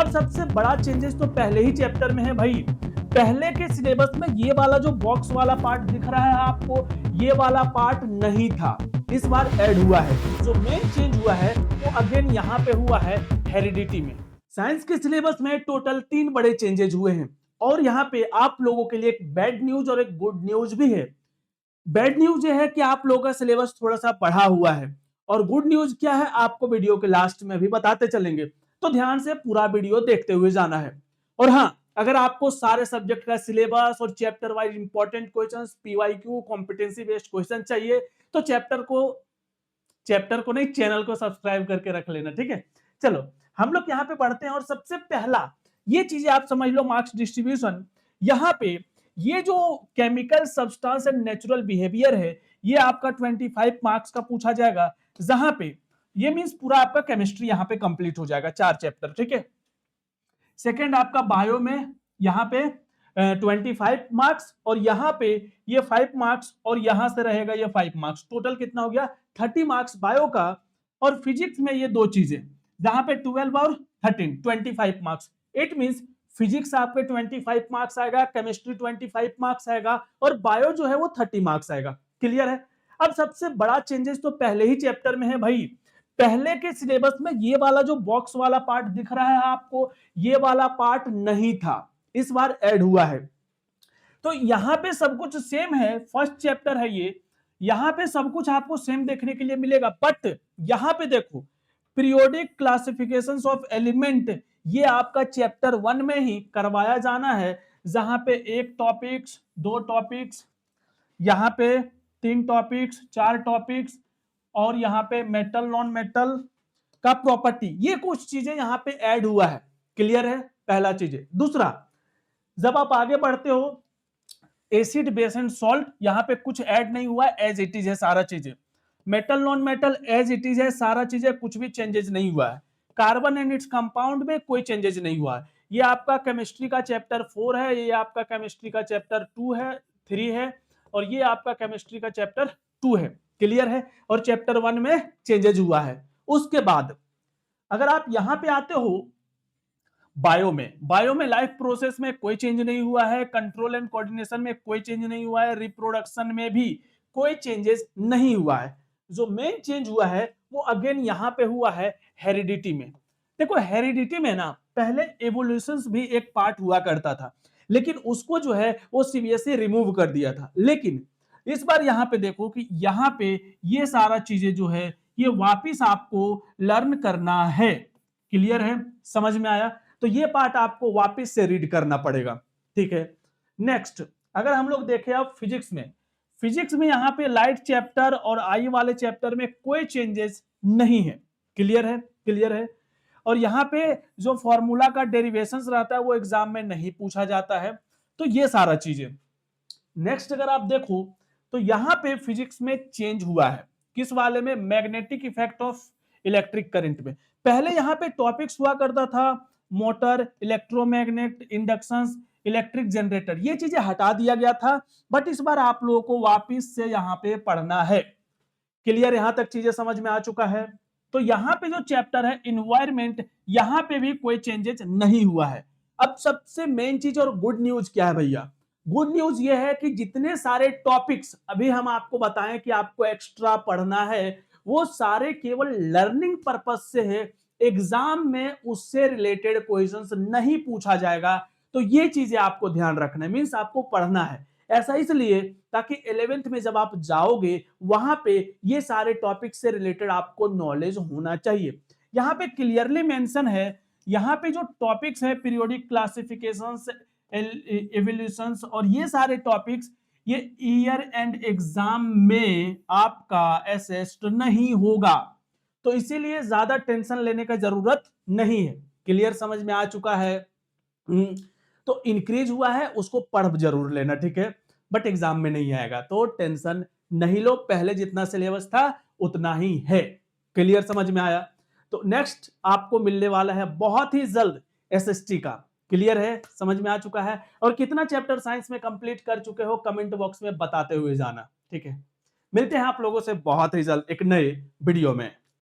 अब सबसे बड़ा चेंजेस तो पहले ही चैप्टर में है भाई। पहले के सिलेबस में ये वाला जो बॉक्स वाला पार्ट दिख रहा है आपको, ये वाला पार्ट नहीं था, इस बार ऐड हुआ है। जो मेन चेंज हुआ है वो अगेन यहाँ पे हुआ है हेरिडिटी में। साइंस के सिलेबस में टोटल 3 बड़े चेंजेज हुए हैं और यहाँ पे आप लोगों के लिए एक बैड न्यूज और एक गुड न्यूज भी है। बैड न्यूज ये है कि आप लोगों का सिलेबस थोड़ा सा बढ़ा हुआ है और गुड न्यूज क्या है आपको वीडियो के लास्ट में भी बताते चलेंगे, तो ध्यान से पूरा वीडियो देखते हुए जाना है। और हाँ, अगर आपको सारे सब्जेक्ट का सिलेबस और chapter wise important questions, PYQ, competency based question चाहिए तो चैप्टर को नहीं, चैनल को सब्सक्राइब करके रख लेना, ठीक है। चलो हम लोग यहाँ पे पढ़ते हैं और सबसे पहला ये चीजें आप समझ लो, मार्क्स डिस्ट्रीब्यूशन। यहाँ पे ये जो chemical substance and natural behaviour है, ये आपका 25 मार्क्स का पूछा जाएगा, जहां पे ये मींस पूरा आपका केमिस्ट्री यहाँ पे कंप्लीट हो जाएगा, 4 चैप्टर, ठीक है। सेकेंड आपका बायो में यहाँ पे 25 मार्क्स और यहाँ पे ये 5 मार्क्स और यहां से रहेगा ये 5 मार्क्स, टोटल कितना हो गया 30 मार्क्स बायो का। और फिजिक्स में ये दो चीजें, जहां पे 12 और 13 25 मार्क्स। इट मींस फिजिक्स आपके 25 मार्क्स आएगा, केमिस्ट्री 25 मार्क्स आएगा और बायो जो है वो 30 मार्क्स आएगा। क्लियर है। अब सबसे बड़ा चेंजेस तो पहले ही चैप्टर में है भाई। पहले के सिलेबस में ये वाला जो बॉक्स वाला पार्ट दिख रहा है आपको, ये वाला पार्ट नहीं था, इस बार ऐड हुआ है। तो यहां पे सब कुछ सेम है, फर्स्ट चैप्टर है ये, यहां पे सब कुछ आपको सेम देखने के लिए मिलेगा। बट यहां पे देखो, पीरियोडिक क्लासिफिकेशंस ऑफ एलिमेंट, ये आपका चैप्टर 1 में ही करवाया जाना है, जहां पे 1 टॉपिक्स, 2 टॉपिक्स, यहां पे 3 टॉपिक्स, 4 टॉपिक्स और यहां पे मेटल नॉन मेटल का प्रॉपर्टी, ये कुछ चीजें यहां पे ऐड हुआ है। क्लियर है, पहला चीज है। दूसरा, जब आप आगे बढ़ते हो, एसिड बेस एंड सॉल्ट, यहां पे कुछ ऐड नहीं हुआ है, एज इट इज है सारा चीजें। Metal non metal as it is है सारा चीजें, कुछ भी चेंजेस नहीं हुआ है। कार्बन एंड इट्स कंपाउंड में कोई चेंजेस नहीं हुआ है। ये आपका केमिस्ट्री का चैप्टर 4 है, ये आपका केमिस्ट्री का चैप्टर 2 है, 3 है और ये आपका केमिस्ट्री का चैप्टर 2 है। क्लियर है। और चैप्टर 1 में चेंजेस हुआ है। उसके बाद अगर आप यहां पे आते हो बायो में लाइफ प्रोसेस में कोई चेंज नहीं हुआ है, कंट्रोल एंड कोऑर्डिनेशन में कोई चेंज नहीं हुआ है, रिप्रोडक्शन में भी कोई चेंजेस नहीं हुआ है। जो मेन चेंज हुआ है वो अगेन यहां पे हुआ है हेरिडिटी में। देखो हेरिडिटी में ना पहले एवोल्यूशंस भी एक पार्ट हुआ करता था, लेकिन उसको जो है वो सीबीएसई रिमूव कर दिया था। लेकिन इस बार यहां पे देखो कि यहां पे ये सारा चीजें जो है ये वापिस आपको लर्न करना है। क्लियर है, समझ में आया। तो ये पार्ट आपको वापस से रीड करना पड़ेगा, ठीक है। नेक्स्ट अगर हम लोग देखें अब फिजिक्स में यहाँ पे लाइट चैप्टर और आई वाले चैप्टर में कोई चेंजेस नहीं है। क्लियर है, क्लियर है। और यहाँ पे जो फॉर्मूला का डेरिवेशंस रहता है वो एग्जाम में नहीं पूछा जाता है। तो ये सारा चीजें। नेक्स्ट अगर आप देखो तो यहाँ पे फिजिक्स में चेंज हुआ है, किस वाले में, magnetic effect of electric current में। पहले यहाँ पे टॉपिक्स हुआ करता था motor, electromagnet, inductions, electric generator, ये चीजें हटा दिया गया था। बट इस बार आप लोगों को वापिस से यहाँ पे पढ़ना है। क्लियर, यहां तक चीजें समझ में आ चुका है। तो यहाँ पे जो चैप्टर है इन्वायरमेंट, यहाँ पे भी कोई चेंजेस नहीं हुआ है। अब सबसे मेन चीज और गुड न्यूज क्या है भैया, गुड न्यूज ये है कि जितने सारे टॉपिक्स अभी हम आपको बताएं कि आपको एक्स्ट्रा पढ़ना है, वो सारे केवल लर्निंग पर्पज से है। एग्जाम में उससे रिलेटेड क्वेश्चंस नहीं पूछा जाएगा। तो ये चीजें आपको ध्यान रखना है, मींस आपको पढ़ना है। ऐसा इसलिए ताकि 11th में जब आप जाओगे वहां पे ये सारे टॉपिक से रिलेटेड आपको नॉलेज होना चाहिए। यहाँ पे क्लियरली मेंशन है, यहाँ पे जो टॉपिक्स है पीरियोडिक क्लासिफिकेशंस, एवोल्यूशंस और ये सारे टॉपिक्स, ये ईयर एंड एग्जाम में आपका असेस्ड नहीं होगा। तो इसीलिए ज्यादा टेंशन लेने का जरूरत नहीं है। क्लियर, समझ में आ चुका है। तो इंक्रीज हुआ है, उसको पढ़ जरूर लेना, ठीक है। बट एग्जाम में नहीं आएगा तो टेंशन नहीं लो, पहले जितना सिलेबस था उतना ही है। क्लियर, समझ में आया। तो नेक्स्ट आपको मिलने वाला है बहुत ही जल्द एसएसटी का। क्लियर है, समझ में आ चुका है। और कितना चैप्टर साइंस में कंप्लीट कर चुके हो कमेंट बॉक्स में बताते हुए जाना, ठीक है। मिलते हैं आप लोगों से बहुत ही जल्द एक नए वीडियो में।